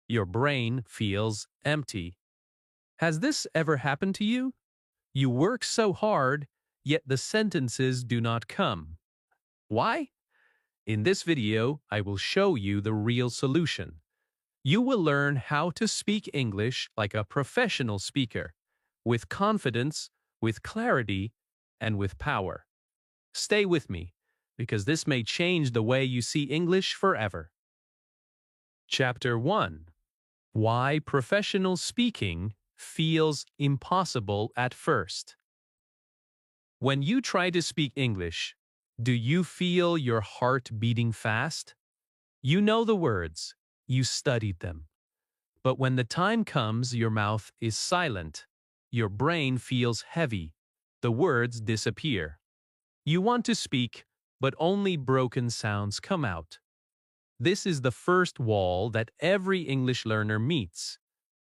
Your brain feels empty. Has this ever happened to you? You work so hard, yet the sentences do not come. Why? In this video, I will show you the real solution. You will learn how to speak English like a professional speaker, with confidence, with clarity, and with power. Stay with me, because this may change the way you see English forever. Chapter 1. Why professional speaking feels impossible at first. When you try to speak English, do you feel your heart beating fast? You know the words, you studied them. But when the time comes, your mouth is silent. Your brain feels heavy. The words disappear. You want to speak, but only broken sounds come out. This is the first wall that every English learner meets.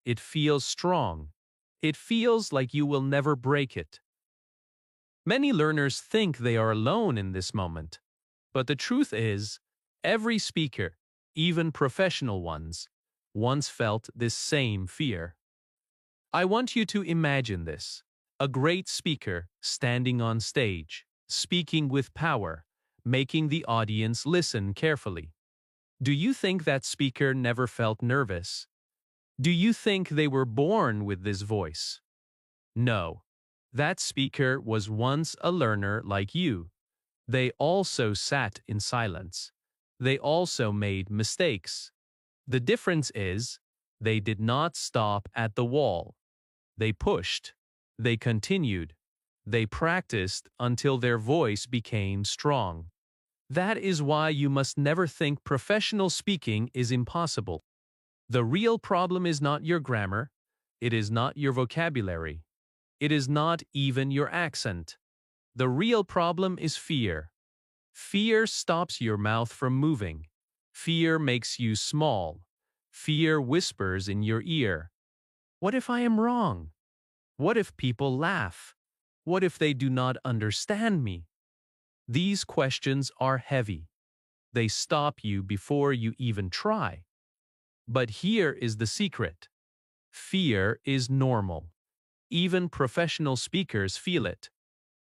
It feels strong. It feels like you will never break it. Many learners think they are alone in this moment. But the truth is, every speaker, even professional ones, once felt this same fear. I want you to imagine this. A great speaker standing on stage, speaking with power, making the audience listen carefully. Do you think that speaker never felt nervous? Do you think they were born with this voice? No. That speaker was once a learner like you. They also sat in silence. They also made mistakes. The difference is, they did not stop at the wall. They pushed. They continued. They practiced until their voice became strong. That is why you must never think professional speaking is impossible. The real problem is not your grammar. It is not your vocabulary. It is not even your accent. The real problem is fear. Fear stops your mouth from moving. Fear makes you small. Fear whispers in your ear. What if I am wrong? What if people laugh? What if they do not understand me? These questions are heavy. They stop you before you even try. But here is the secret. Fear is normal. Even professional speakers feel it.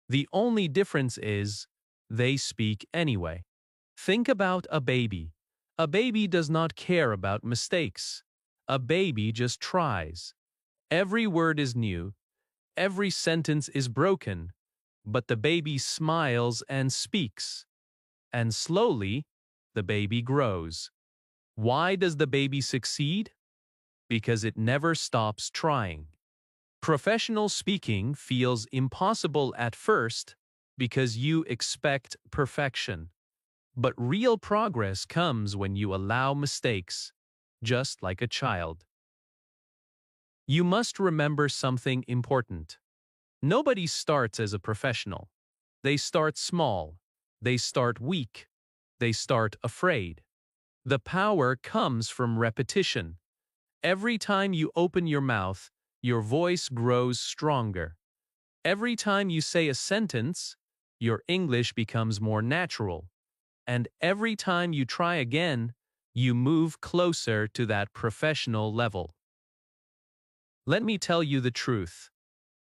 The only difference is, they speak anyway. Think about a baby. A baby does not care about mistakes. A baby just tries. Every word is new. Every sentence is broken. But the baby smiles and speaks. And slowly, the baby grows. Why does the baby succeed? Because it never stops trying. Professional speaking feels impossible at first because you expect perfection. But real progress comes when you allow mistakes, just like a child. You must remember something important. Nobody starts as a professional. They start small. They start weak. They start afraid. The power comes from repetition. Every time you open your mouth, your voice grows stronger. Every time you say a sentence, your English becomes more natural. And every time you try again, you move closer to that professional level. Let me tell you the truth.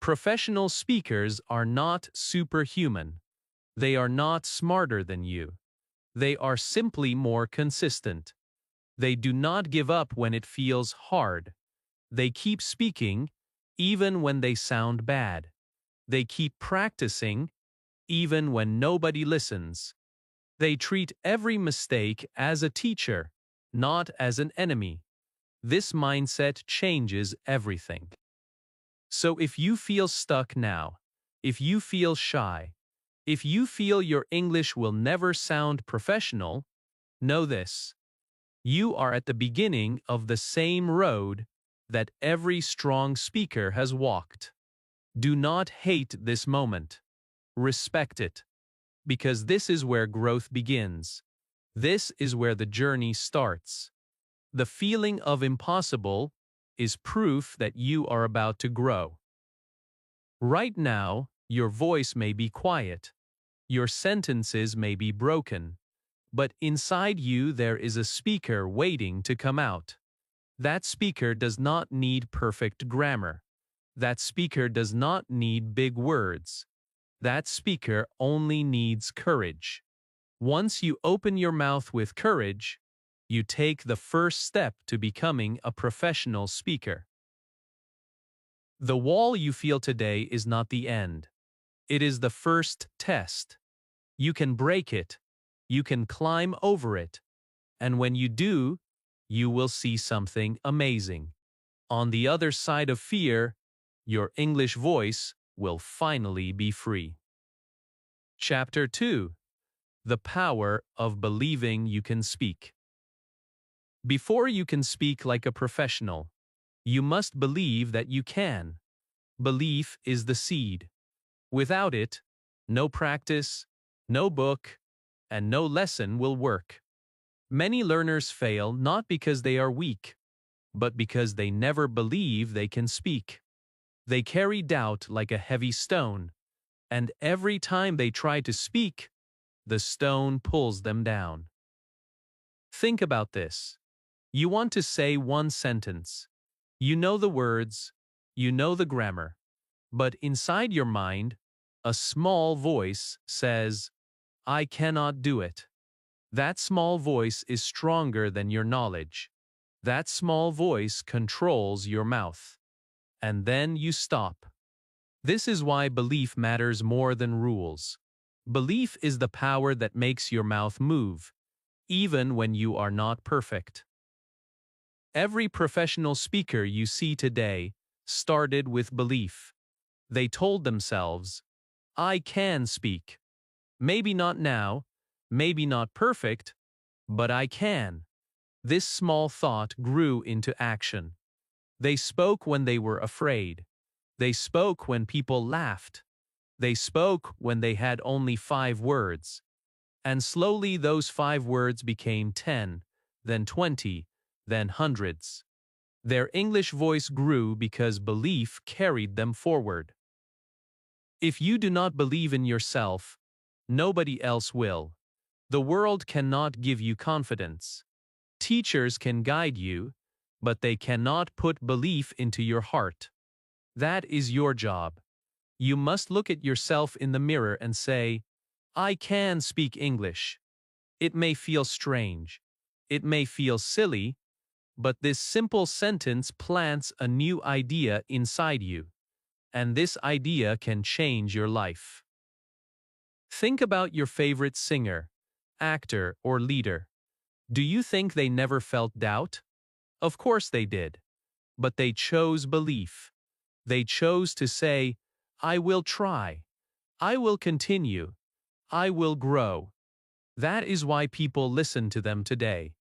Professional speakers are not superhuman. They are not smarter than you. They are simply more consistent. They do not give up when it feels hard. They keep speaking, even when they sound bad. They keep practicing, even when nobody listens. They treat every mistake as a teacher, not as an enemy. This mindset changes everything. So if you feel stuck now, if you feel shy, if you feel your English will never sound professional, know this. You are at the beginning of the same road that every strong speaker has walked. Do not hate this moment. Respect it. Because this is where growth begins. This is where the journey starts. The feeling of impossible is proof that you are about to grow. Right now, your voice may be quiet. Your sentences may be broken. But inside you there is a speaker waiting to come out. That speaker does not need perfect grammar. That speaker does not need big words. That speaker only needs courage. Once you open your mouth with courage, you take the first step to becoming a professional speaker. The wall you feel today is not the end. It is the first test. You can break it. You can climb over it. And when you do, you will see something amazing. On the other side of fear, your English voice will finally be free. Chapter 2. The Power of Believing You Can Speak. Before you can speak like a professional, you must believe that you can. Belief is the seed. Without it, no practice, no book, and no lesson will work. Many learners fail not because they are weak, but because they never believe they can speak. They carry doubt like a heavy stone, and every time they try to speak, the stone pulls them down. Think about this. You want to say one sentence. You know the words, you know the grammar, but inside your mind, a small voice says, "I cannot do it." That small voice is stronger than your knowledge. That small voice controls your mouth. And then you stop. This is why belief matters more than rules. Belief is the power that makes your mouth move, even when you are not perfect. Every professional speaker you see today started with belief. They told themselves, "I can speak. Maybe not now, maybe not perfect, but I can." This small thought grew into action. They spoke when they were afraid. They spoke when people laughed. They spoke when they had only 5 words. And slowly those 5 words became 10, then 20, then hundreds. Their English voice grew because belief carried them forward. If you do not believe in yourself, nobody else will. The world cannot give you confidence. Teachers can guide you, but they cannot put belief into your heart. That is your job. You must look at yourself in the mirror and say, "I can speak English." It may feel strange. It may feel silly, but this simple sentence plants a new idea inside you, and this idea can change your life. Think about your favorite singer, actor, or leader. Do you think they never felt doubt? Of course they did. But they chose belief. They chose to say, "I will try. I will continue. I will grow." That is why people listen to them today.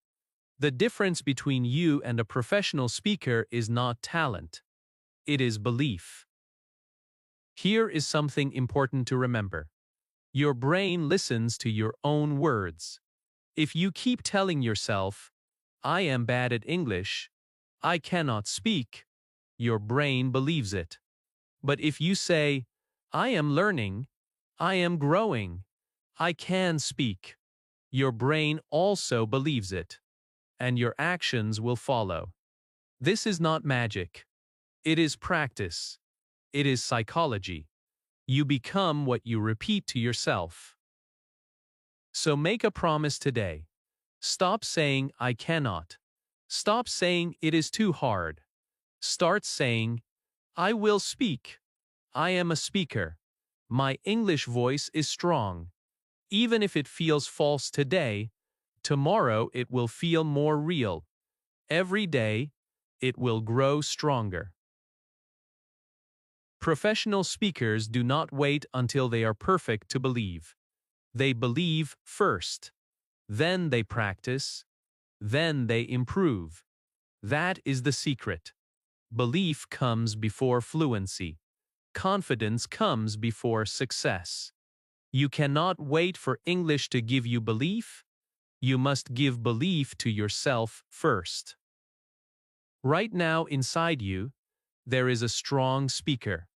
The difference between you and a professional speaker is not talent. It is belief. Here is something important to remember. Your brain listens to your own words. If you keep telling yourself, "I am bad at English, I cannot speak," your brain believes it. But if you say, "I am learning, I am growing, I can speak," your brain also believes it, and your actions will follow. This is not magic. It is practice. It is psychology. You become what you repeat to yourself. So make a promise today. Stop saying, "I cannot." Stop saying, "It is too hard." Start saying, "I will speak. I am a speaker. My English voice is strong. Even if it feels false today, tomorrow it will feel more real. Every day, it will grow stronger." Professional speakers do not wait until they are perfect to believe. They believe first. Then they practice. Then they improve. That is the secret. Belief comes before fluency. Confidence comes before success. You cannot wait for English to give you belief. You must give belief to yourself first. Right now inside you, there is a strong speaker.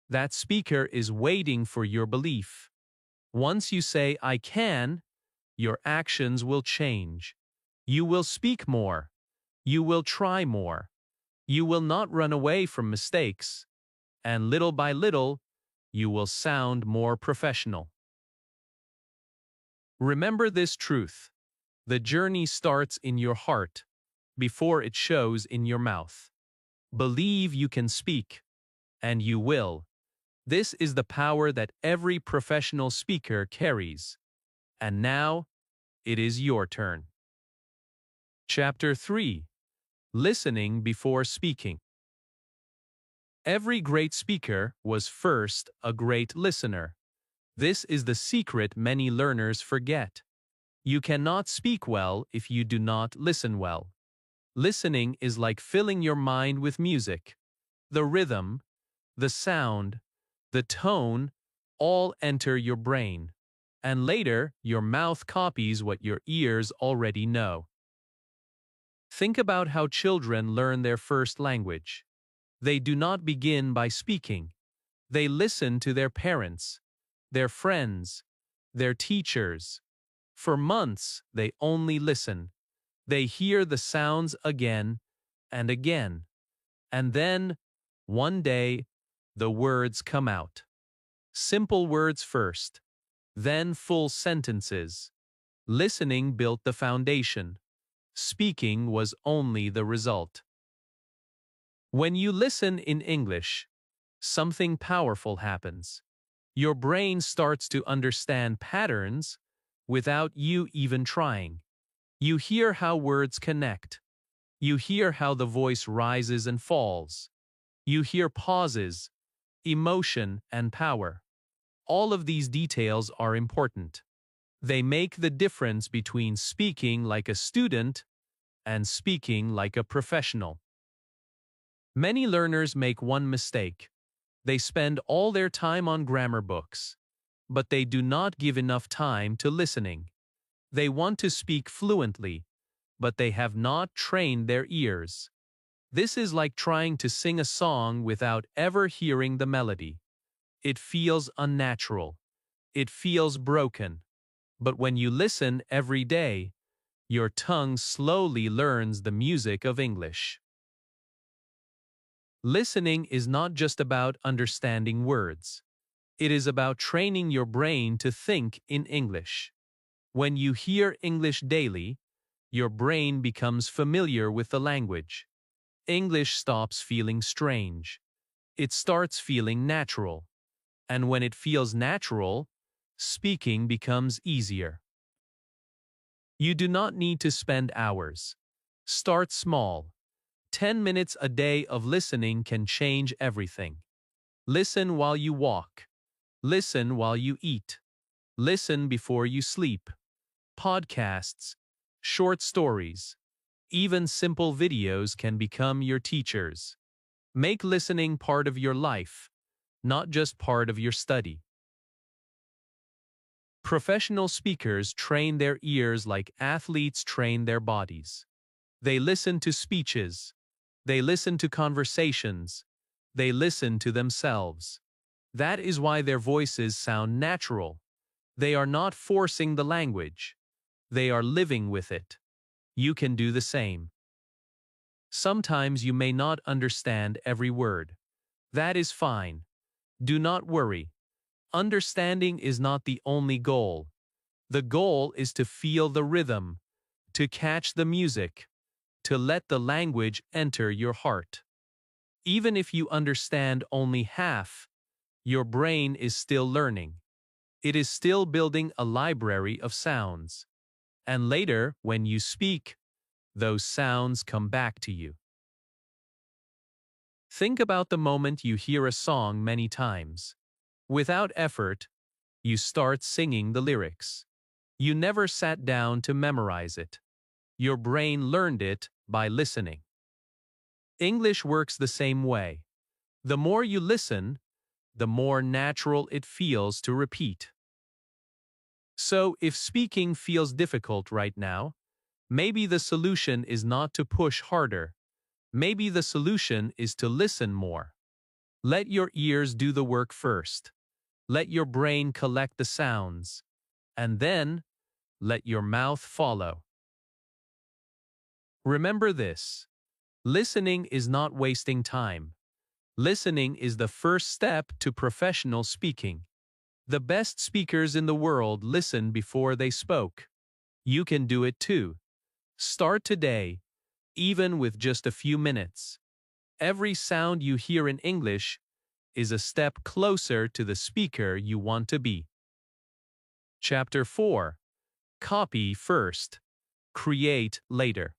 That speaker is waiting for your belief. Once you say, "I can," your actions will change. You will speak more. You will try more. You will not run away from mistakes. And little by little, you will sound more professional. Remember this truth. The journey starts in your heart before it shows in your mouth. Believe you can speak, and you will. This is the power that every professional speaker carries. And now, it is your turn. Chapter 3. Listening before speaking. Every great speaker was first a great listener. This is the secret many learners forget. You cannot speak well if you do not listen well. Listening is like filling your mind with music. The rhythm, the sound, the tone, all enter your brain. And later, your mouth copies what your ears already know. Think about how children learn their first language. They do not begin by speaking. They listen to their parents, their friends, their teachers. For months, they only listen. They hear the sounds again and again. And then, one day, the words come out. Simple words first, then full sentences. Listening built the foundation. Speaking was only the result. When you listen in English, something powerful happens. Your brain starts to understand patterns without you even trying. You hear how words connect. You hear how the voice rises and falls. You hear pauses, emotion, and power. All of these details are important. They make the difference between speaking like a student and speaking like a professional. Many learners make one mistake. They spend all their time on grammar books, but they do not give enough time to listening. They want to speak fluently, but they have not trained their ears. This is like trying to sing a song without ever hearing the melody. It feels unnatural. It feels broken. But when you listen every day, your tongue slowly learns the music of English. Listening is not just about understanding words. It is about training your brain to think in English. When you hear English daily, your brain becomes familiar with the language. English stops feeling strange. It starts feeling natural. And when it feels natural, speaking becomes easier. You do not need to spend hours. Start small. 10 minutes a day of listening can change everything. Listen while you walk. Listen while you eat. Listen before you sleep. Podcasts, short stories, even simple videos can become your teachers. Make listening part of your life, not just part of your study. Professional speakers train their ears like athletes train their bodies. They listen to speeches. They listen to conversations. They listen to themselves. That is why their voices sound natural. They are not forcing the language. They are living with it. You can do the same. Sometimes you may not understand every word. That is fine. Do not worry. Understanding is not the only goal. The goal is to feel the rhythm, to catch the music, to let the language enter your heart. Even if you understand only half, your brain is still learning. It is still building a library of sounds. And later, when you speak, those sounds come back to you. Think about the moment you hear a song many times. Without effort, you start singing the lyrics. You never sat down to memorize it. Your brain learned it by listening. English works the same way. The more you listen, the more natural it feels to repeat. So, if speaking feels difficult right now, maybe the solution is not to push harder. Maybe the solution is to listen more. Let your ears do the work first. Let your brain collect the sounds. And then, let your mouth follow. Remember this. Listening is not wasting time. Listening is the first step to professional speaking. The best speakers in the world listened before they spoke. You can do it too. Start today, even with just a few minutes. Every sound you hear in English is a step closer to the speaker you want to be. Chapter 4. Copy first. Create later.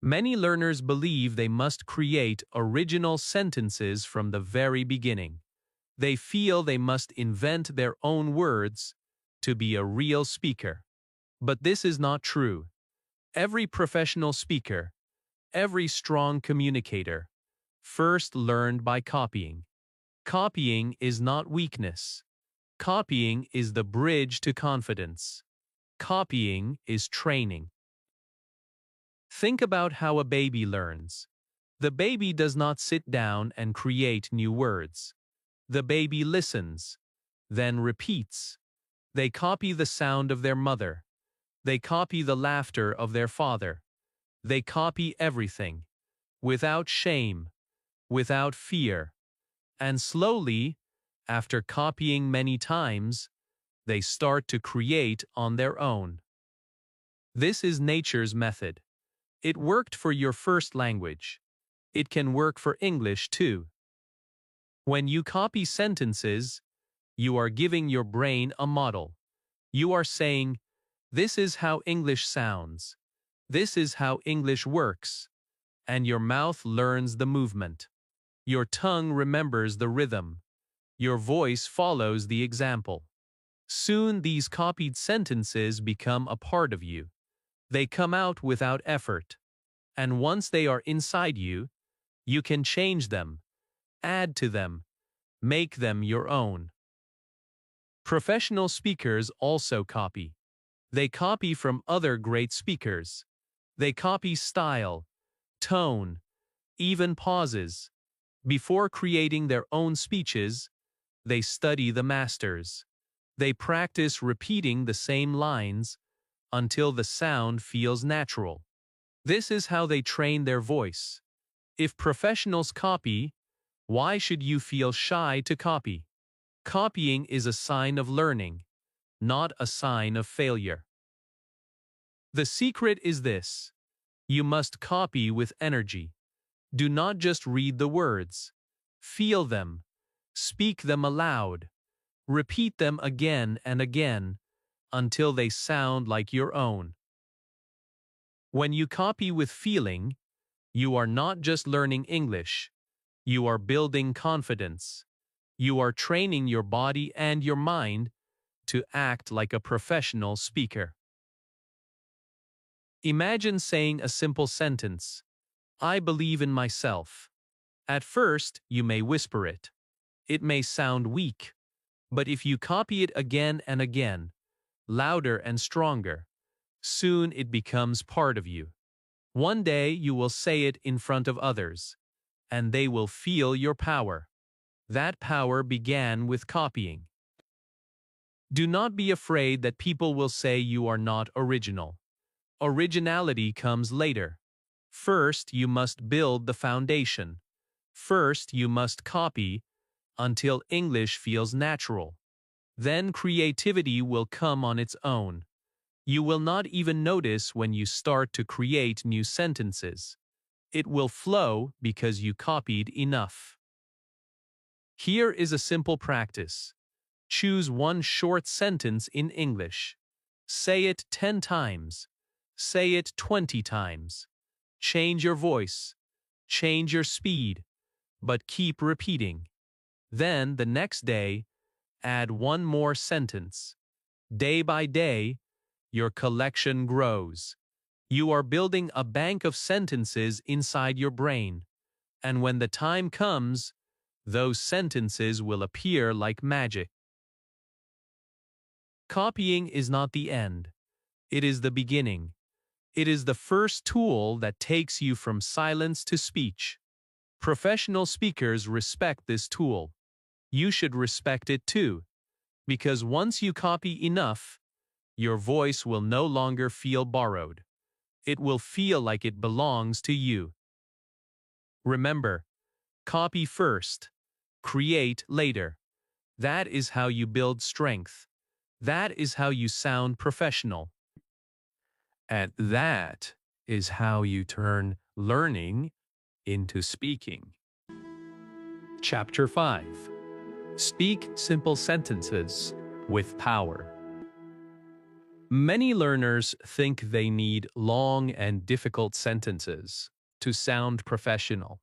Many learners believe they must create original sentences from the very beginning. They feel they must invent their own words to be a real speaker. But this is not true. Every professional speaker, every strong communicator, first learned by copying. Copying is not weakness. Copying is the bridge to confidence. Copying is training. Think about how a baby learns. The baby does not sit down and create new words. The baby listens, then repeats. They copy the sound of their mother. They copy the laughter of their father. They copy everything, without shame, without fear. And slowly, after copying many times, they start to create on their own. This is nature's method. It worked for your first language. It can work for English too. When you copy sentences, you are giving your brain a model. You are saying, "This is how English sounds. This is how English works." And your mouth learns the movement. Your tongue remembers the rhythm. Your voice follows the example. Soon these copied sentences become a part of you. They come out without effort. And once they are inside you, you can change them, add to them, make them your own. Professional speakers also copy. They copy from other great speakers. They copy style, tone, even pauses. Before creating their own speeches, they study the masters. They practice repeating the same lines until the sound feels natural. This is how they train their voice. If professionals copy, why should you feel shy to copy? Copying is a sign of learning, not a sign of failure. The secret is this: you must copy with energy. Do not just read the words. Feel them. Speak them aloud. Repeat them again and again until they sound like your own. When you copy with feeling, you are not just learning English. You are building confidence. You are training your body and your mind to act like a professional speaker. Imagine saying a simple sentence, "I believe in myself." At first, you may whisper it. It may sound weak, but if you copy it again and again, louder and stronger, soon it becomes part of you. One day you will say it in front of others, and they will feel your power. That power began with copying. Do not be afraid that people will say you are not original. Originality comes later. First, you must build the foundation. First, you must copy until English feels natural. Then creativity will come on its own. You will not even notice when you start to create new sentences. It will flow because you copied enough. Here is a simple practice. Choose one short sentence in English. Say it 10 times. Say it 20 times. Change your voice. Change your speed. But keep repeating. Then, the next day, add one more sentence. Day by day, your collection grows. You are building a bank of sentences inside your brain. And when the time comes, those sentences will appear like magic. Copying is not the end. It is the beginning. It is the first tool that takes you from silence to speech. Professional speakers respect this tool. You should respect it too, because once you copy enough, your voice will no longer feel borrowed. It will feel like it belongs to you. Remember, copy first, create later. That is how you build strength. That is how you sound professional. And that is how you turn learning into speaking. Chapter 5. Speak simple sentences with power. Many learners think they need long and difficult sentences to sound professional.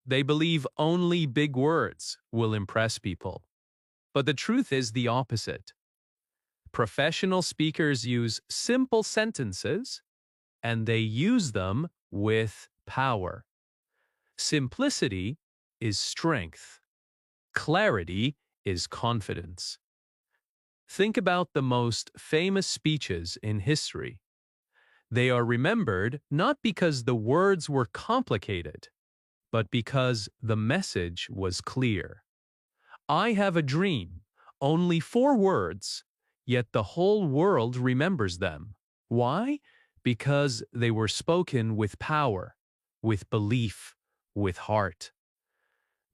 They believe only big words will impress people. But the truth is the opposite. Professional speakers use simple sentences, and they use them with power. Simplicity is strength. Clarity is confidence. Think about the most famous speeches in history. They are remembered not because the words were complicated, but because the message was clear. I have a dream, only 4 words, yet the whole world remembers them. Why? Because they were spoken with power, with belief, with heart.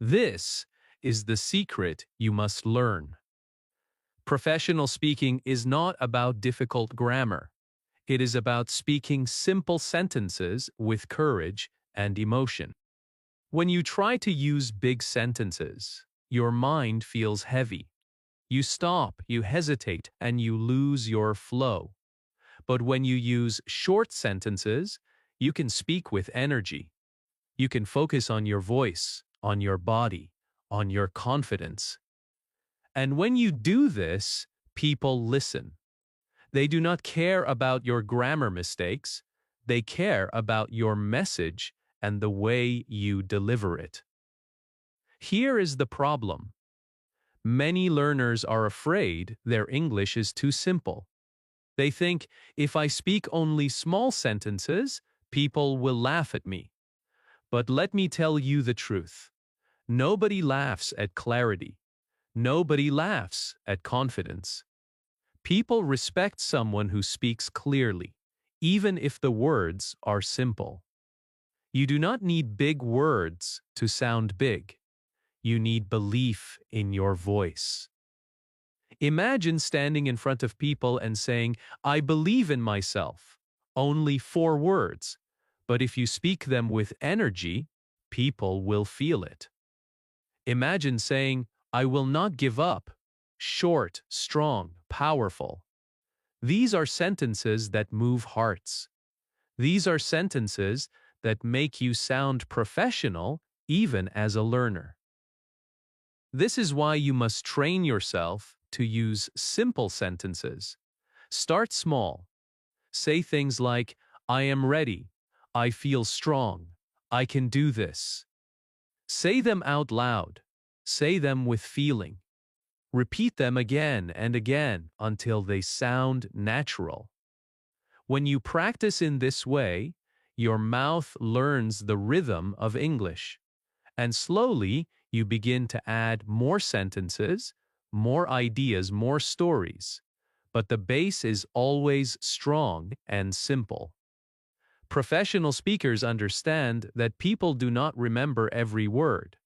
This is the secret you must learn. Professional speaking is not about difficult grammar. It is about speaking simple sentences with courage and emotion. When you try to use big sentences, your mind feels heavy. You stop, you hesitate, and you lose your flow. But when you use short sentences, you can speak with energy. You can focus on your voice, on your body, on your confidence. And when you do this, people listen. They do not care about your grammar mistakes. They care about your message and the way you deliver it. Here is the problem. Many learners are afraid their English is too simple. They think, if I speak only small sentences, people will laugh at me. But let me tell you the truth. Nobody laughs at clarity. Nobody laughs at confidence. People respect someone who speaks clearly, even if the words are simple. You do not need big words to sound big. You need belief in your voice. Imagine standing in front of people and saying, I believe in myself. Only 4 words. But if you speak them with energy, people will feel it. Imagine saying, I will not give up. Short, strong, powerful. These are sentences that move hearts. These are sentences that make you sound professional even as a learner. This is why you must train yourself to use simple sentences. Start small. Say things like, I am ready. I feel strong. I can do this. Say them out loud. Say them with feeling. Repeat them again and again until they sound natural. When you practice in this way, your mouth learns the rhythm of English, and slowly you begin to add more sentences, more ideas, more stories. But the base is always strong and simple. Professional speakers understand that people do not remember every word.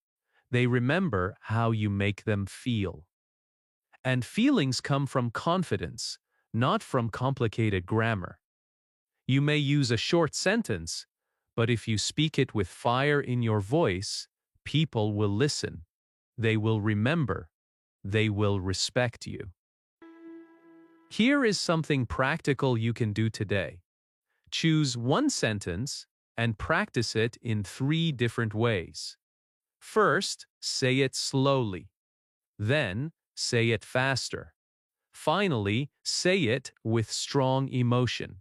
They remember how you make them feel. And feelings come from confidence, not from complicated grammar. You may use a short sentence, but if you speak it with fire in your voice, people will listen. They will remember. They will respect you. Here is something practical you can do today. Choose one sentence and practice it in 3 different ways. First, say it slowly. Then, say it faster. Finally, say it with strong emotion.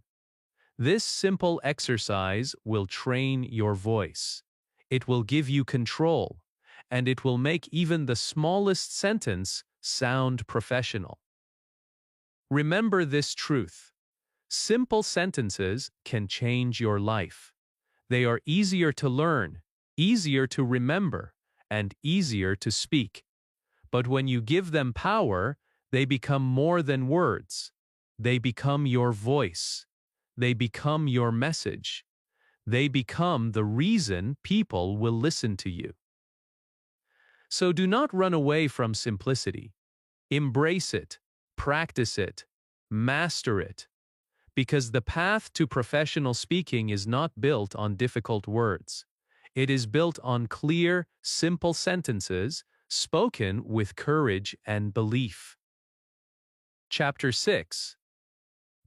This simple exercise will train your voice. It will give you control, and it will make even the smallest sentence sound professional. Remember this truth. Simple sentences can change your life. They are easier to learn, easier to remember, and easier to speak. But when you give them power, they become more than words. They become your voice. They become your message. They become the reason people will listen to you. So do not run away from simplicity. Embrace it, practice it, master it, because the path to professional speaking is not built on difficult words. It is built on clear, simple sentences spoken with courage and belief. Chapter 6.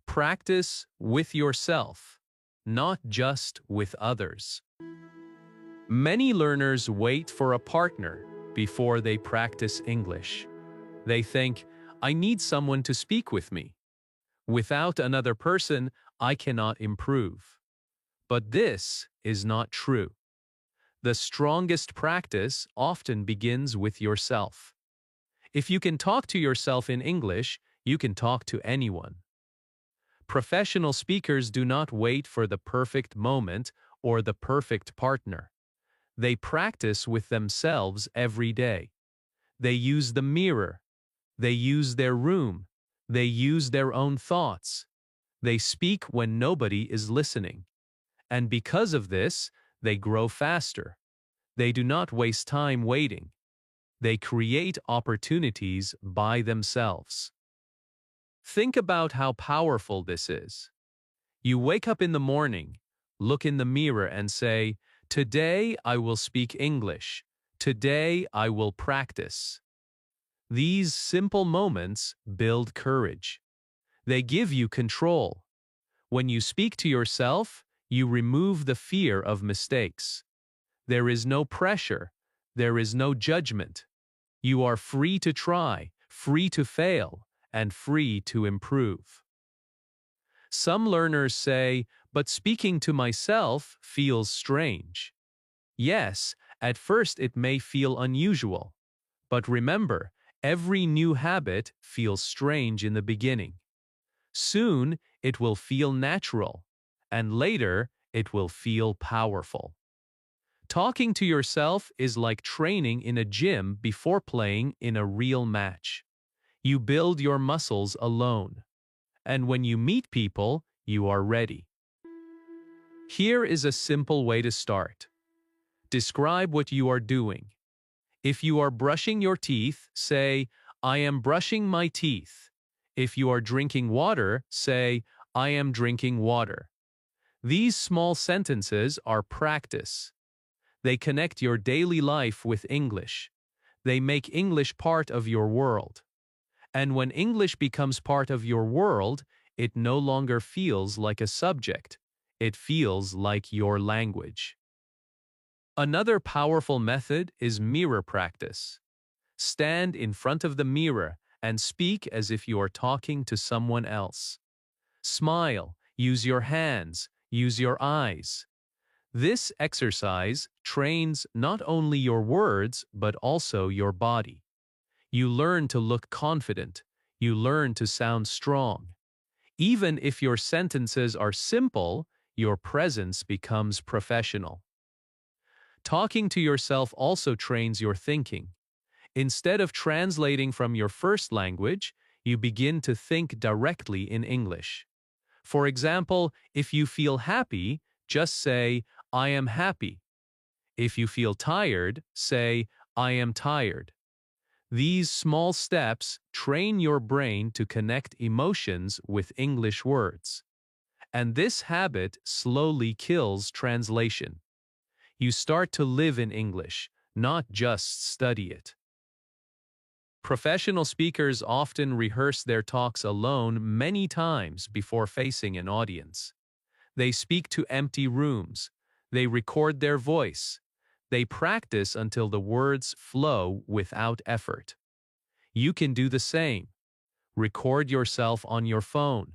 Practice with yourself, not just with others. Many learners wait for a partner before they practice English. They think, I need someone to speak with me. Without another person, I cannot improve. But this is not true. The strongest practice often begins with yourself. If you can talk to yourself in English, you can talk to anyone. Professional speakers do not wait for the perfect moment or the perfect partner. They practice with themselves every day. They use the mirror. They use their room. They use their own thoughts. They speak when nobody is listening. And because of this, they grow faster. They do not waste time waiting. They create opportunities by themselves. Think about how powerful this is. You wake up in the morning, look in the mirror and say, today I will speak English. Today I will practice. These simple moments build courage. They give you control. When you speak to yourself, you remove the fear of mistakes. There is no pressure. There is no judgment. You are free to try, free to fail, and free to improve. Some learners say, but speaking to myself feels strange. Yes, at first it may feel unusual. But remember, every new habit feels strange in the beginning. Soon, it will feel natural, and later, it will feel powerful. Talking to yourself is like training in a gym before playing in a real match. You build your muscles alone. And when you meet people, you are ready. Here is a simple way to start. Describe what you are doing. If you are brushing your teeth, say, I am brushing my teeth. If you are drinking water, say, I am drinking water. These small sentences are practice. They connect your daily life with English. They make English part of your world. And when English becomes part of your world, it no longer feels like a subject. It feels like your language. Another powerful method is mirror practice. Stand in front of the mirror and speak as if you are talking to someone else. Smile, use your hands, use your eyes. This exercise trains not only your words but also your body. You learn to look confident. You learn to sound strong. Even if your sentences are simple, your presence becomes professional. Talking to yourself also trains your thinking. Instead of translating from your first language, you begin to think directly in English. For example, if you feel happy, just say, I am happy. If you feel tired, say, I am tired. These small steps train your brain to connect emotions with English words. And this habit slowly kills translation. You start to live in English, not just study it. Professional speakers often rehearse their talks alone many times before facing an audience. They speak to empty rooms. They record their voice. They practice until the words flow without effort. You can do the same. Record yourself on your phone.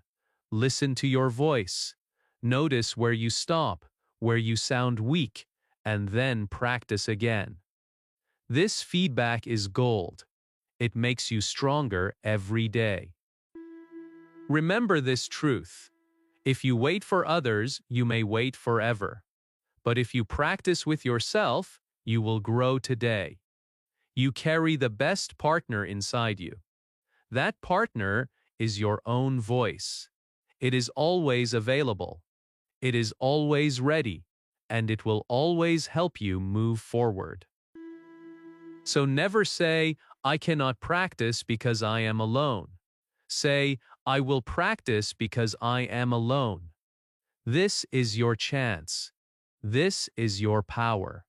Listen to your voice. Notice where you stop, where you sound weak, and then practice again. This feedback is gold. It makes you stronger every day. Remember this truth. If you wait for others, you may wait forever. But if you practice with yourself, you will grow today. You carry the best partner inside you. That partner is your own voice. It is always available. It is always ready, and it will always help you move forward. So never say, I cannot practice because I am alone. Say, I will practice because I am alone. This is your chance. This is your power.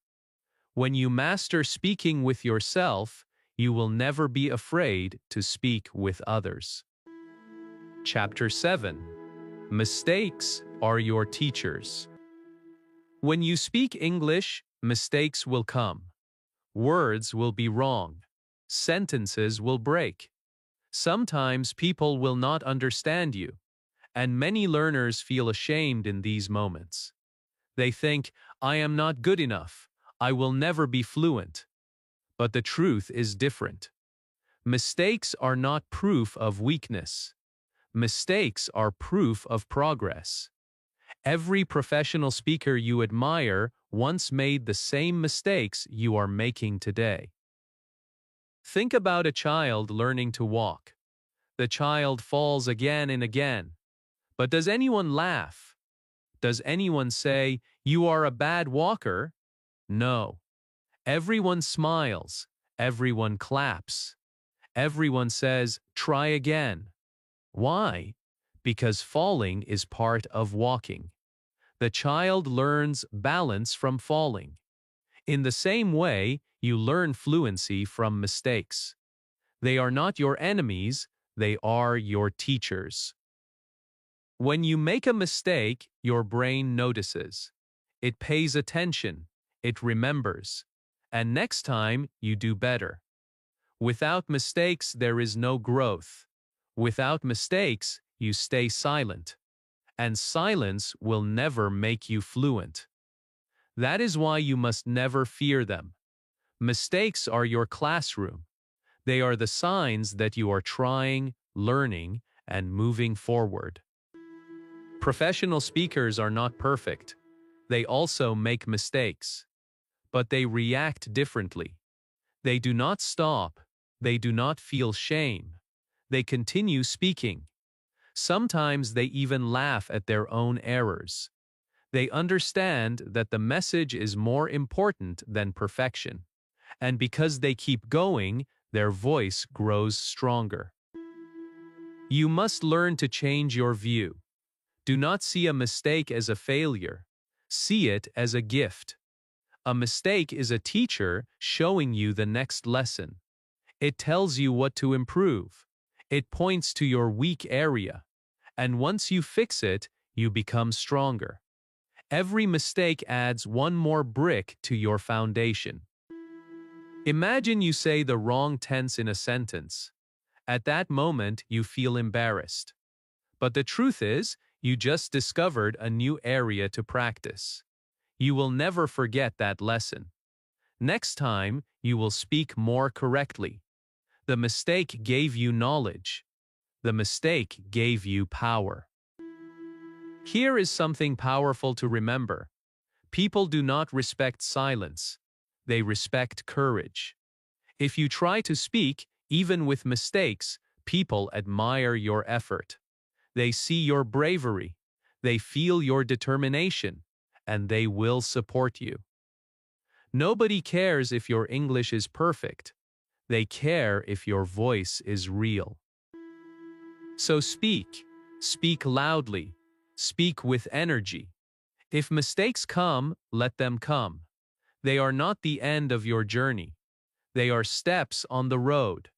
When you master speaking with yourself, you will never be afraid to speak with others. Chapter 7. Mistakes are your teachers. When you speak English, mistakes will come. Words will be wrong. Sentences will break. Sometimes people will not understand you, and many learners feel ashamed in these moments. They think, I am not good enough. I will never be fluent. But the truth is different. Mistakes are not proof of weakness. Mistakes are proof of progress. Every professional speaker you admire once made the same mistakes you are making today. Think about a child learning to walk. The child falls again and again. But does anyone laugh? Does anyone say, you are a bad walker? No. Everyone smiles. Everyone claps. Everyone says, try again. Why? Because falling is part of walking. The child learns balance from falling. In the same way, you learn fluency from mistakes. They are not your enemies, they are your teachers. When you make a mistake, your brain notices. It pays attention, it remembers, and next time you do better. Without mistakes, there is no growth. Without mistakes, you stay silent. And silence will never make you fluent. That is why you must never fear them. Mistakes are your classroom. They are the signs that you are trying, learning, and moving forward. Professional speakers are not perfect. They also make mistakes. But they react differently. They do not stop. They do not feel shame. They continue speaking. Sometimes they even laugh at their own errors. They understand that the message is more important than perfection. And because they keep going, their voice grows stronger. You must learn to change your view. Do not see a mistake as a failure. See it as a gift. A mistake is a teacher showing you the next lesson. It tells you what to improve. It points to your weak area. And once you fix it, you become stronger. Every mistake adds one more brick to your foundation. Imagine you say the wrong tense in a sentence. At that moment, you feel embarrassed. But the truth is, you just discovered a new area to practice. You will never forget that lesson. Next time, you will speak more correctly. The mistake gave you knowledge. The mistake gave you power. Here is something powerful to remember. People do not respect silence. They respect courage. If you try to speak, even with mistakes, people admire your effort. They see your bravery. They feel your determination. And they will support you. Nobody cares if your English is perfect. They care if your voice is real. So speak. Speak loudly. Speak with energy. If mistakes come, let them come. They are not the end of your journey. They are steps on the road.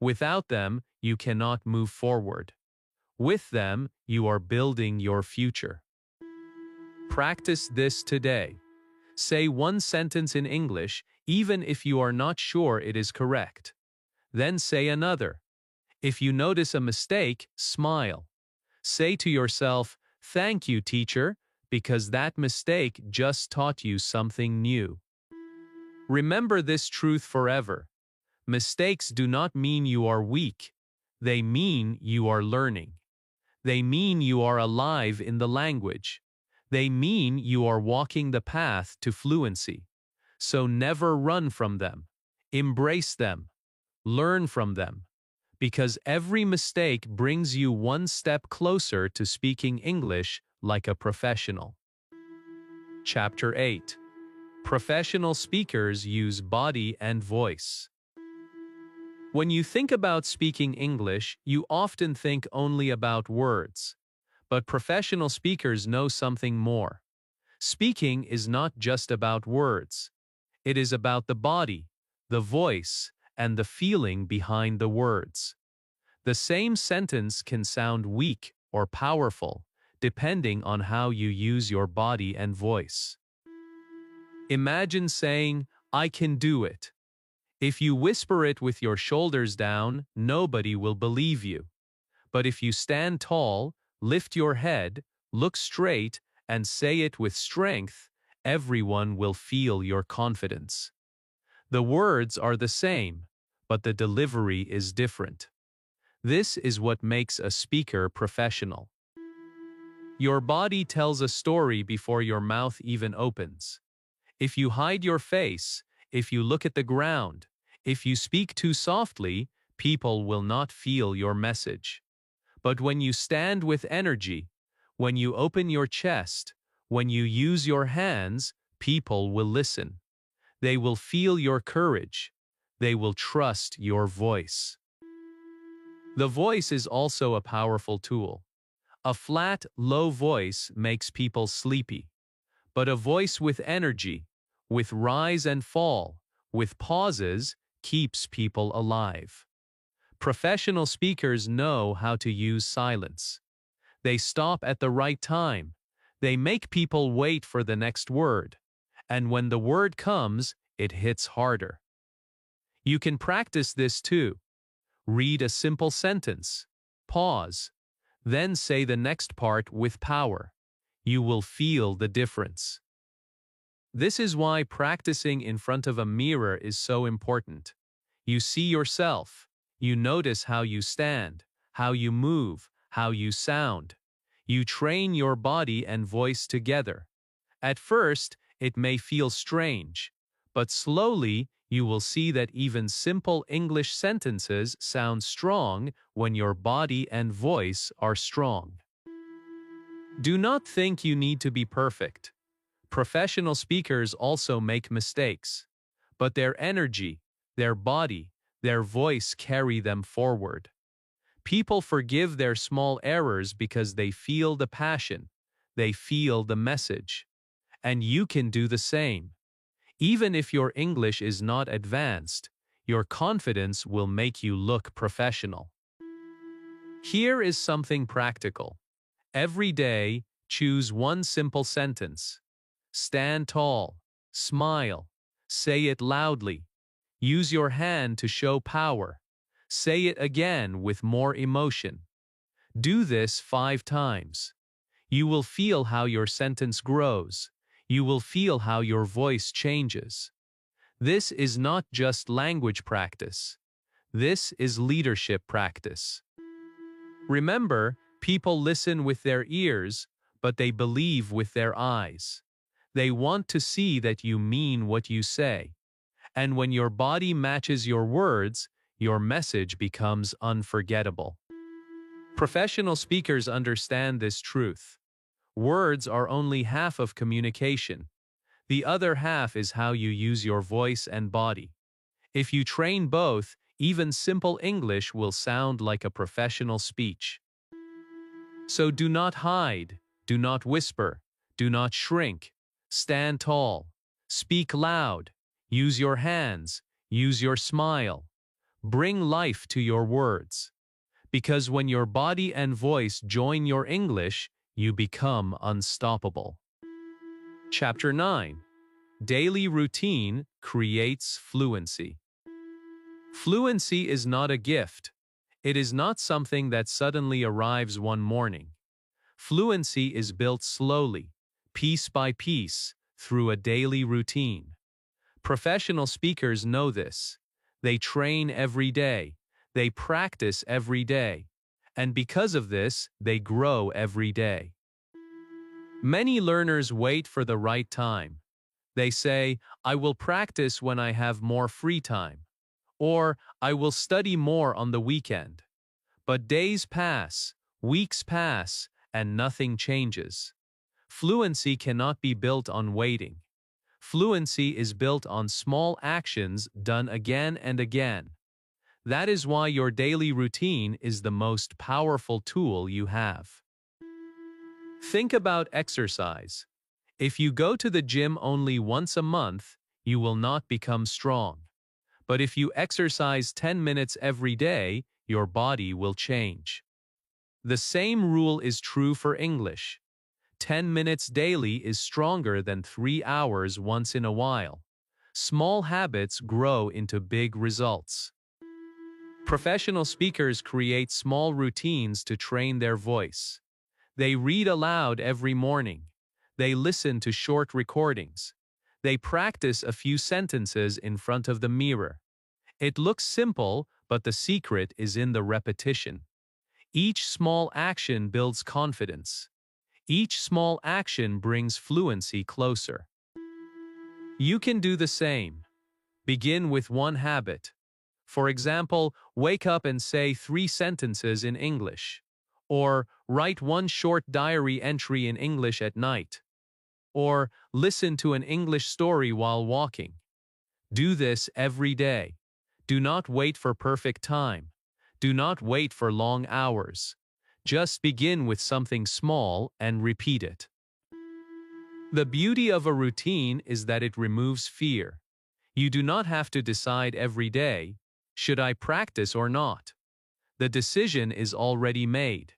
Without them, you cannot move forward. With them, you are building your future. Practice this today. Say one sentence in English, even if you are not sure it is correct. Then say another. If you notice a mistake, smile. Say to yourself, "Thank you, teacher, because that mistake just taught you something new." Remember this truth forever. Mistakes do not mean you are weak. They mean you are learning. They mean you are alive in the language. They mean you are walking the path to fluency. So never run from them. Embrace them. Learn from them. because every mistake brings you one step closer to speaking English like a professional. Chapter 8. Professional speakers use body and voice. When you think about speaking English, you often think only about words. But professional speakers know something more. Speaking is not just about words. It is about the body, the voice, and the feeling behind the words. The same sentence can sound weak or powerful, depending on how you use your body and voice. Imagine saying, "I can do it." If you whisper it with your shoulders down, nobody will believe you. But if you stand tall, lift your head, look straight, and say it with strength, everyone will feel your confidence. The words are the same, but the delivery is different. This is what makes a speaker professional. Your body tells a story before your mouth even opens. If you hide your face, if you look at the ground, if you speak too softly, people will not feel your message. But when you stand with energy, when you open your chest, when you use your hands, people will listen. They will feel your courage. They will trust your voice. The voice is also a powerful tool. A flat, low voice makes people sleepy. But a voice with energy, with rise and fall, with pauses, keeps people alive. Professional speakers know how to use silence. They stop at the right time. They make people wait for the next word. And when the word comes, it hits harder. You can practice this too. Read a simple sentence. Pause. Then say the next part with power. You will feel the difference. This is why practicing in front of a mirror is so important. You see yourself. You notice how you stand, how you move, how you sound. You train your body and voice together. At first, it may feel strange, but slowly you will see that even simple English sentences sound strong when your body and voice are strong. Do not think you need to be perfect. Professional speakers also make mistakes, but their energy, their body, their voice carry them forward. People forgive their small errors because they feel the passion, they feel the message. And you can do the same. Even if your English is not advanced, your confidence will make you look professional. Here is something practical. Every day, choose one simple sentence. Stand tall, smile, say it loudly. Use your hand to show power. Say it again with more emotion. Do this 5 times. You will feel how your sentence grows. You will feel how your voice changes. This is not just language practice. This is leadership practice. Remember, people listen with their ears, but they believe with their eyes. They want to see that you mean what you say. And when your body matches your words, your message becomes unforgettable. Professional speakers understand this truth. Words are only half of communication. The other half is how you use your voice and body. If you train both, even simple English will sound like a professional speech. So do not hide, do not whisper, do not shrink. Stand tall, speak loud, use your hands, use your smile. Bring life to your words. Because when your body and voice join your English, you become unstoppable. Chapter 9. Daily routine creates fluency. Fluency is not a gift. It is not something that suddenly arrives one morning. Fluency is built slowly, piece by piece, through a daily routine. Professional speakers know this. They train every day. They practice every day. And because of this, they grow every day. Many learners wait for the right time. They say, "I will practice when I have more free time," Or, I will study more on the weekend. But days pass, weeks pass, and nothing changes. Fluency cannot be built on waiting. Fluency is built on small actions done again and again. That is why your daily routine is the most powerful tool you have. Think about exercise. If you go to the gym only once a month, you will not become strong. But if you exercise 10 minutes every day, your body will change. The same rule is true for English. 10 minutes daily is stronger than 3 hours once in a while. Small habits grow into big results. Professional speakers create small routines to train their voice. They read aloud every morning. They listen to short recordings. They practice a few sentences in front of the mirror. It looks simple, but the secret is in the repetition. Each small action builds confidence. Each small action brings fluency closer. You can do the same. Begin with one habit. For example, wake up and say 3 sentences in English. Or write one short diary entry in English at night. Or listen to an English story while walking. Do this every day. Do not wait for perfect time. Do not wait for long hours. Just begin with something small and repeat it. The beauty of a routine is that it removes fear. You do not have to decide every day, should I practice or not? The decision is already made.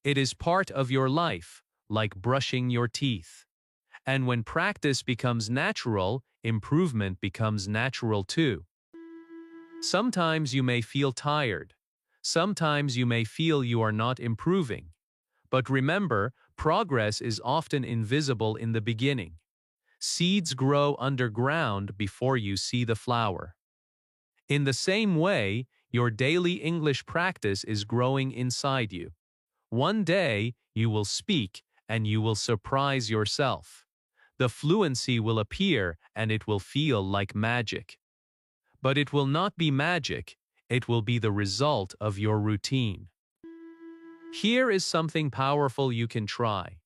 It is part of your life, like brushing your teeth. And when practice becomes natural, improvement becomes natural too. Sometimes you may feel tired. Sometimes you may feel you are not improving. But remember, progress is often invisible in the beginning. Seeds grow underground before you see the flower. In the same way, your daily English practice is growing inside you. One day, you will speak and you will surprise yourself. The fluency will appear and it will feel like magic. But it will not be magic, it will be the result of your routine. Here is something powerful you can try.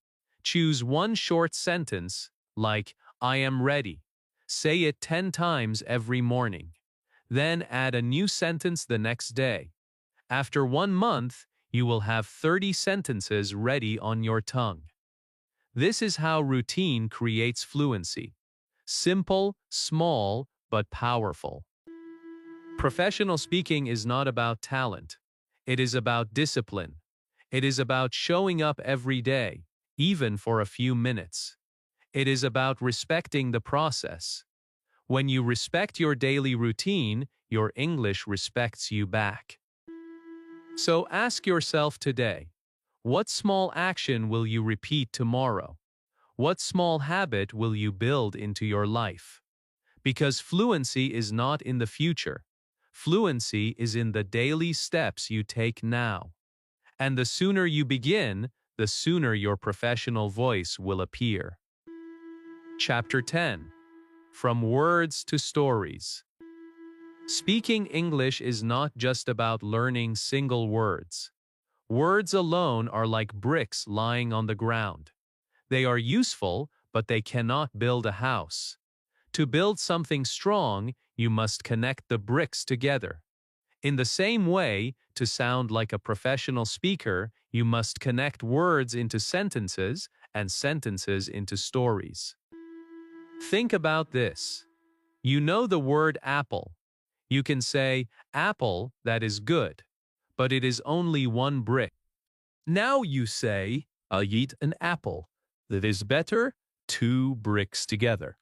Choose one short sentence, like, I am ready. Say it 10 times every morning. Then add a new sentence the next day. After 1 month, you will have 30 sentences ready on your tongue. This is how routine creates fluency. Simple, small, but powerful. Professional speaking is not about talent. It is about discipline. It is about showing up every day, even for a few minutes. It is about respecting the process. When you respect your daily routine, your English respects you back. So ask yourself today, what small action will you repeat tomorrow? What small habit will you build into your life? Because fluency is not in the future. Fluency is in the daily steps you take now. And the sooner you begin, the sooner your professional voice will appear. Chapter 10. From Words to Stories. Speaking English is not just about learning single words. Words alone are like bricks lying on the ground. They are useful, but they cannot build a house. To build something strong, you must connect the bricks together. In the same way, to sound like a professional speaker, you must connect words into sentences and sentences into stories. Think about this. You know the word apple. You can say, apple, that is good, but it is only one brick. Now you say, I eat an apple, that is better, 2 bricks together.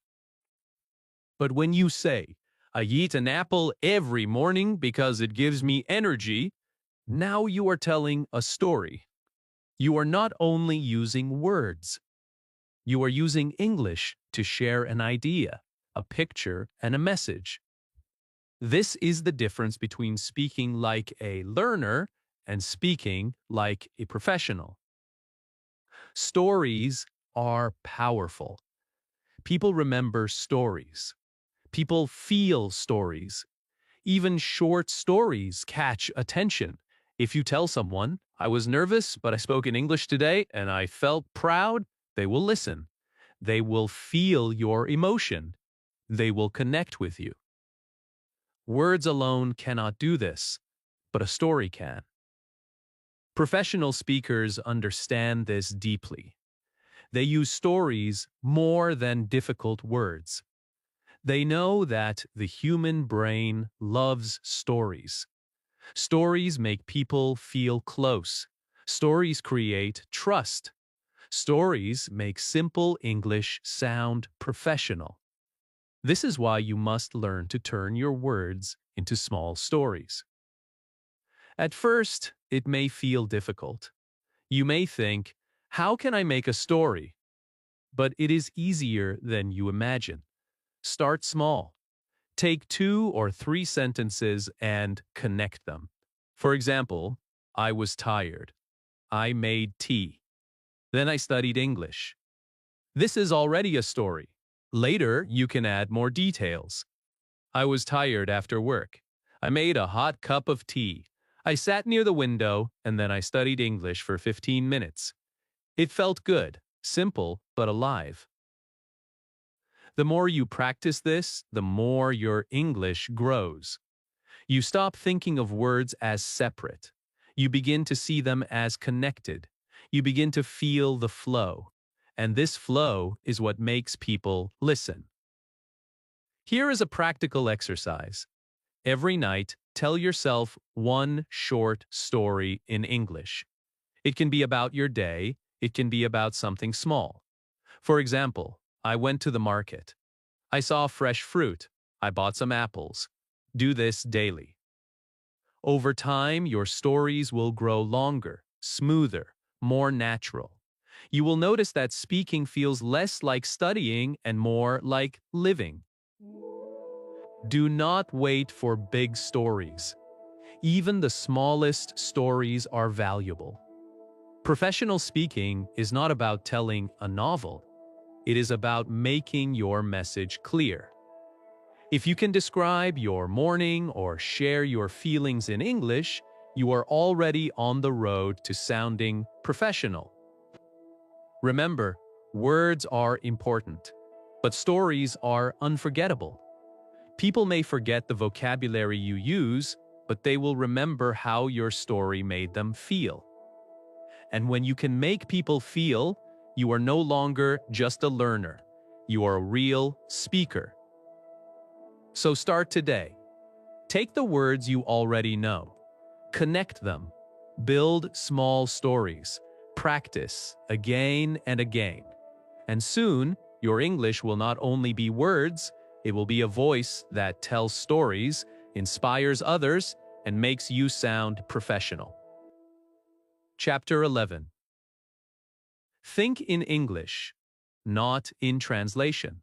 But when you say, I eat an apple every morning because it gives me energy, now you are telling a story. You are not only using words. You are using English to share an idea, a picture, and a message. This is the difference between speaking like a learner and speaking like a professional. Stories are powerful. People remember stories. People feel stories. Even short stories catch attention. If you tell someone, I was nervous, but I spoke in English today and I felt proud, they will listen. They will feel your emotion. They will connect with you. Words alone cannot do this, but a story can. Professional speakers understand this deeply. They use stories more than difficult words. They know that the human brain loves stories. Stories make people feel close. Stories create trust. Stories make simple English sound professional. This is why you must learn to turn your words into small stories. At first, it may feel difficult. You may think, how can I make a story? But it is easier than you imagine. Start small. Take 2 or 3 sentences and connect them. For example, I was tired. I made tea. Then I studied English. This is already a story. Later, you can add more details. I was tired after work. I made a hot cup of tea. I sat near the window and then I studied English for 15 minutes. It felt good, simple, but alive. The more you practice this, the more your English grows. You stop thinking of words as separate. You begin to see them as connected. You begin to feel the flow. And this flow is what makes people listen. Here is a practical exercise. Every night, tell yourself one short story in English. It can be about your day. It can be about something small. For example, I went to the market. I saw fresh fruit. I bought some apples. Do this daily. Over time, your stories will grow longer, smoother, more natural. You will notice that speaking feels less like studying and more like living. Do not wait for big stories. Even the smallest stories are valuable. Professional speaking is not about telling a novel. It is about making your message clear. If you can describe your morning or share your feelings in English, you are already on the road to sounding professional. Remember, words are important, but stories are unforgettable. People may forget the vocabulary you use, but they will remember how your story made them feel. And when you can make people feel, you are no longer just a learner. You are a real speaker. So start today. Take the words you already know. Connect them. Build small stories. Practice again and again. And soon, your English will not only be words, it will be a voice that tells stories, inspires others, and makes you sound professional. Chapter 11. Think in English, not in translation.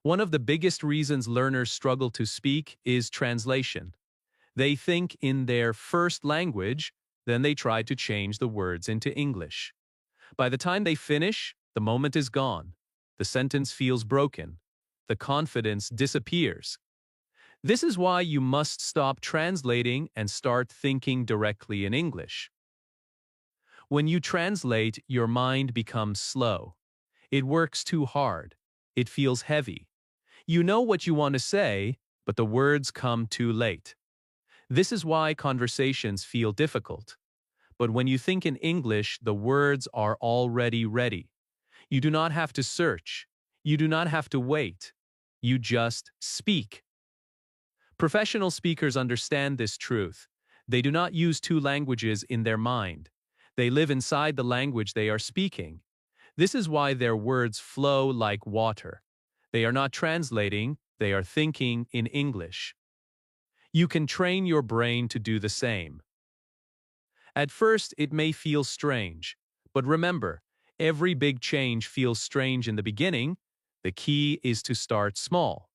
One of the biggest reasons learners struggle to speak is translation. They think in their first language, then they try to change the words into English. By the time they finish, the moment is gone. The sentence feels broken. The confidence disappears. This is why you must stop translating and start thinking directly in English. When you translate, your mind becomes slow. It works too hard. It feels heavy. You know what you want to say, but the words come too late. This is why conversations feel difficult. But when you think in English, the words are already ready. You do not have to search. You do not have to wait. You just speak. Professional speakers understand this truth. They do not use 2 languages in their mind. They live inside the language they are speaking. This is why their words flow like water. They are not translating, they are thinking in English. You can train your brain to do the same. At first, it may feel strange, but remember, every big change feels strange in the beginning. The key is to start small.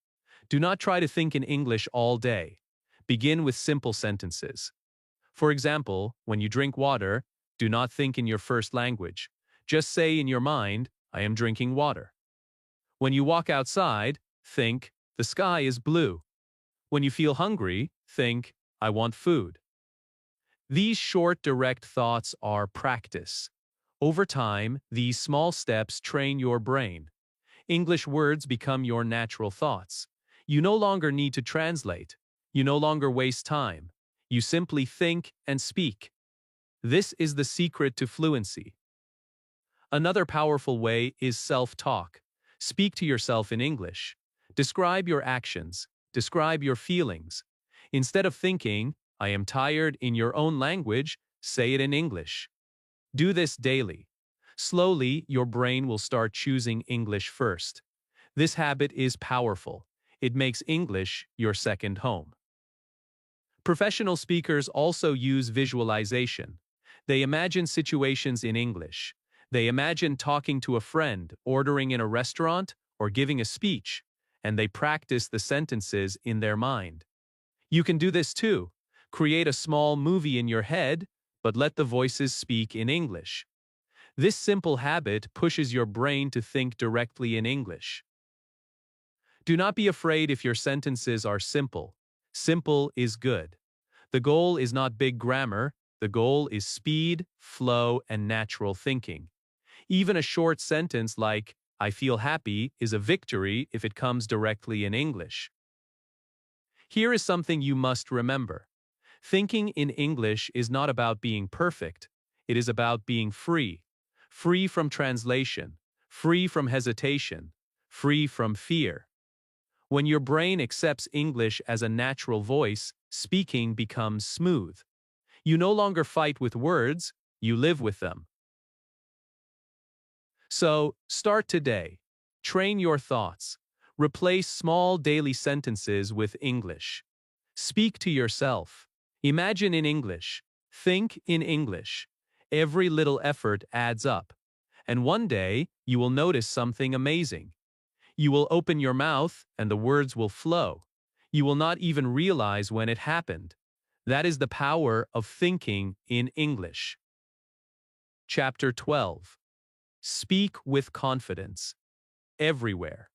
Do not try to think in English all day. Begin with simple sentences. For example, when you drink water, do not think in your first language. Just say in your mind, I am drinking water. When you walk outside, think, the sky is blue. When you feel hungry, think, I want food. These short, direct thoughts are practice. Over time, these small steps train your brain. English words become your natural thoughts. You no longer need to translate. You no longer waste time. You simply think and speak. This is the secret to fluency. Another powerful way is self-talk. Speak to yourself in English. Describe your actions. Describe your feelings. Instead of thinking, I am tired in your own language, say it in English. Do this daily. Slowly, your brain will start choosing English first. This habit is powerful. It makes English your second home. Professional speakers also use visualization. They imagine situations in English. They imagine talking to a friend, ordering in a restaurant, or giving a speech, and they practice the sentences in their mind. You can do this too. Create a small movie in your head, but let the voices speak in English. This simple habit pushes your brain to think directly in English. Do not be afraid if your sentences are simple. Simple is good. The goal is not big grammar. The goal is speed, flow, and natural thinking. Even a short sentence like, I feel happy, is a victory if it comes directly in English. Here is something you must remember. Thinking in English is not about being perfect. It is about being free. Free from translation. Free from hesitation. Free from fear. When your brain accepts English as a natural voice, speaking becomes smooth. You no longer fight with words, you live with them. So, start today. Train your thoughts. Replace small daily sentences with English. Speak to yourself. Imagine in English. Think in English. Every little effort adds up. And one day, you will notice something amazing. You will open your mouth and the words will flow. You will not even realize when it happened. That is the power of thinking in English. Chapter 12. Speak with confidence. Everywhere.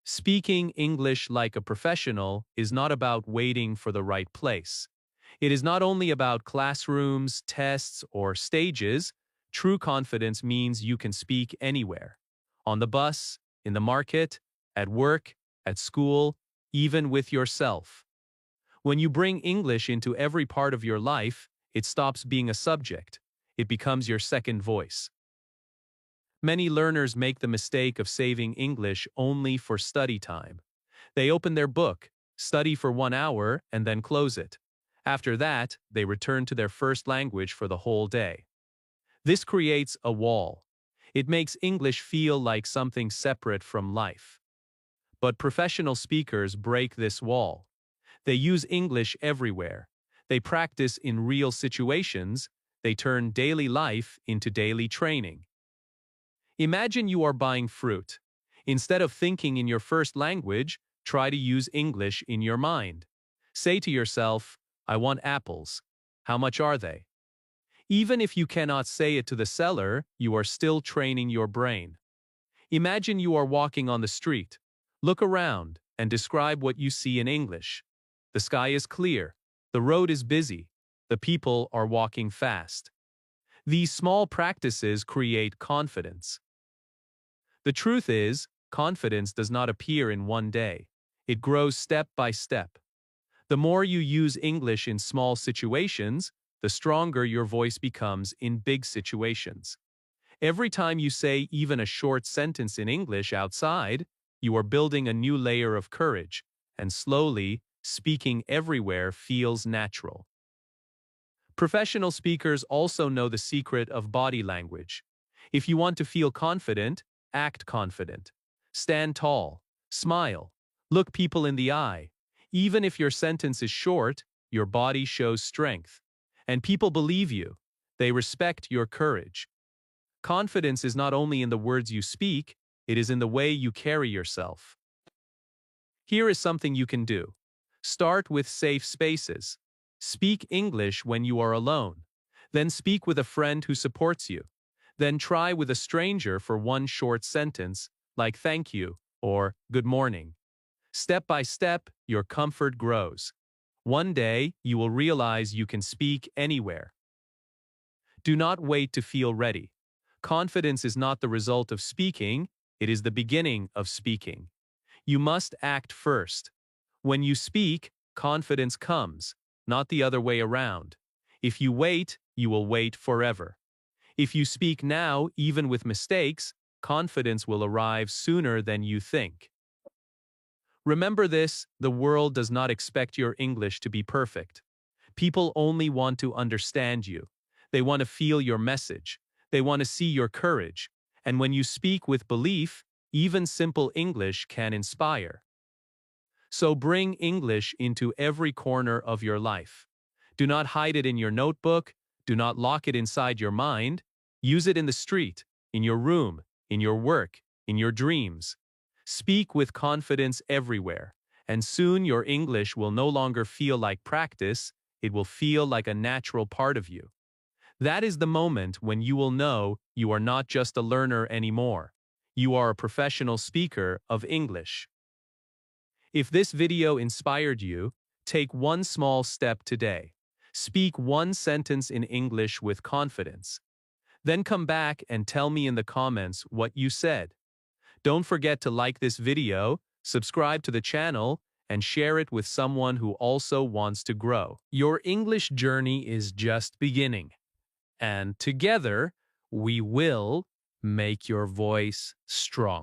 Speaking English like a professional is not about waiting for the right place. It is not only about classrooms, tests, or stages. True confidence means you can speak anywhere. On the bus, in the market, at work, at school, even with yourself. When you bring English into every part of your life, it stops being a subject. It becomes your second voice. Many learners make the mistake of saving English only for study time. They open their book, study for 1 hour, and then close it. After that, they return to their first language for the whole day. This creates a wall. It makes English feel like something separate from life. But professional speakers break this wall. They use English everywhere. They practice in real situations. They turn daily life into daily training. Imagine you are buying fruit. Instead of thinking in your first language, try to use English in your mind. Say to yourself, I want apples. How much are they? Even if you cannot say it to the seller, you are still training your brain. Imagine you are walking on the street. Look around and describe what you see in English. The sky is clear. The road is busy. The people are walking fast. These small practices create confidence. The truth is, confidence does not appear in one day. It grows step by step. The more you use English in small situations, the stronger your voice becomes in big situations. Every time you say even a short sentence in English outside, you are building a new layer of courage, and slowly, speaking everywhere feels natural. Professional speakers also know the secret of body language. If you want to feel confident, act confident. Stand tall. Smile. Look people in the eye. Even if your sentence is short, your body shows strength. And people believe you. They respect your courage. Confidence is not only in the words you speak, it is in the way you carry yourself. Here is something you can do. Start with safe spaces. Speak English when you are alone. Then speak with a friend who supports you. Then try with a stranger for one short sentence, like thank you or good morning. Step by step, your comfort grows. One day, you will realize you can speak anywhere. Do not wait to feel ready. Confidence is not the result of speaking, it is the beginning of speaking. You must act first. When you speak, confidence comes, not the other way around. If you wait, you will wait forever. If you speak now, even with mistakes, confidence will arrive sooner than you think. Remember this, the world does not expect your English to be perfect. People only want to understand you. They want to feel your message. They want to see your courage. And when you speak with belief, even simple English can inspire. So bring English into every corner of your life. Do not hide it in your notebook. Do not lock it inside your mind. Use it in the street, in your room, in your work, in your dreams. Speak with confidence everywhere, and soon your English will no longer feel like practice, it will feel like a natural part of you. That is the moment when you will know you are not just a learner anymore. You are a professional speaker of English. If this video inspired you, take one small step today. Speak one sentence in English with confidence. Then come back and tell me in the comments what you said. Don't forget to like this video, subscribe to the channel, and share it with someone who also wants to grow. Your English journey is just beginning, and together we will make your voice strong.